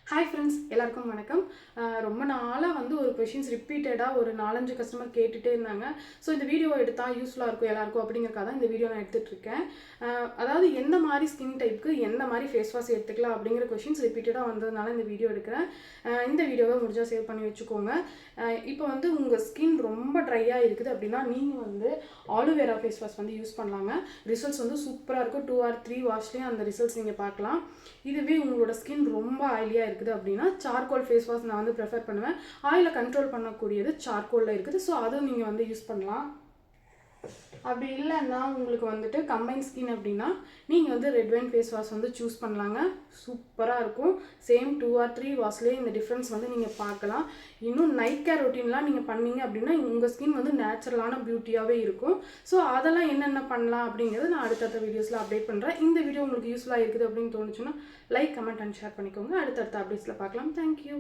Hi friends, எல்லாருக்கும் வணக்கம். ரொம்ப நாளாக வந்து ஒரு கொஷின்ஸ் ரிப்பீட்டடாக ஒரு 4-5 கஸ்டமர் கேட்டுகிட்டே இருந்தாங்க. ஸோ இந்த வீடியோ எடுத்தால் யூஸ்ஃபுல்லாக இருக்கும் எல்லாருக்கும் அப்படிங்கிறக்காக தான் இந்த வீடியோ நான் எடுத்துகிட்ருக்கேன். அதாவது எந்த மாதிரி ஸ்கின் டைப்புக்கு எந்த மாதிரி ஃபேஸ் வாஷ் எடுத்துக்கலாம் அப்படிங்கிற கொஷின்ஸ் ரிப்பீட்டடாக வந்ததுனால இந்த வீடியோ எடுக்கிறேன். இந்த வீடியோவை முடிஞ்சால் சேவ் பண்ணி வச்சுக்கோங்க. இப்போ வந்து உங்கள் ஸ்கின் ரொம்ப ட்ரையாக இருக்குது அப்படின்னா நீங்கள் வந்து ஆலோவேரா ஃபேஸ் வாஷ் வந்து யூஸ் பண்ணலாங்க. ரிசல்ட்ஸ் வந்து சூப்பராக இருக்கும். 2 or 3 வாஷ்லேயும் அந்த ரிசல்ட்ஸ் நீங்கள் பார்க்கலாம். இதுவே உங்களோட ஸ்கின் ரொம்ப ஆயிலியாக இருக்குது அப்படின்னா சார்கோல் ஃபேஸ் வாஷ் நான் வந்து ப்ரிஃபர் பண்ணுவேன். ஆயிலை கண்ட்ரோல் பண்ணக்கூடியது சார்கோலில் இருக்குது. ஸோ அதுவும் நீங்கள் வந்து யூஸ் பண்ணலாம். அப்படி இல்லைன்னா உங்களுக்கு வந்துட்டு கம்பைன் ஸ்கின் அப்படின்னா நீங்கள் வந்து ரெட் வைன் ஃபேஸ் வாஷ் வந்து சூஸ் பண்ணலாங்க. சூப்பராக இருக்கும். சேம் 2 or 3 வாஷ்லேயே இந்த டிஃப்ரென்ஸ் வந்து நீங்கள் பார்க்கலாம். இன்னும் நைட் கேர் ரொட்டீன்லாம் நீங்கள் பண்ணீங்க அப்படின்னா உங்கள் ஸ்கின் வந்து நேச்சுரலான பியூட்டியாகவே இருக்கும். ஸோ அதெல்லாம் என்னென்ன பண்ணலாம் அப்படிங்கிறது நான் அடுத்தடுத்த வீடியோஸில் அப்டேட் பண்ணுறேன். இந்த வீடியோ உங்களுக்கு யூஸ்ஃபுல்லாக இருக்குது அப்படின்னு தோணுச்சுன்னா லைக், கமெண்ட் அண்ட் ஷேர் பண்ணிக்கோங்க. அடுத்தடுத்த அப்டேட்ஸில் பார்க்கலாம். தேங்க்யூ.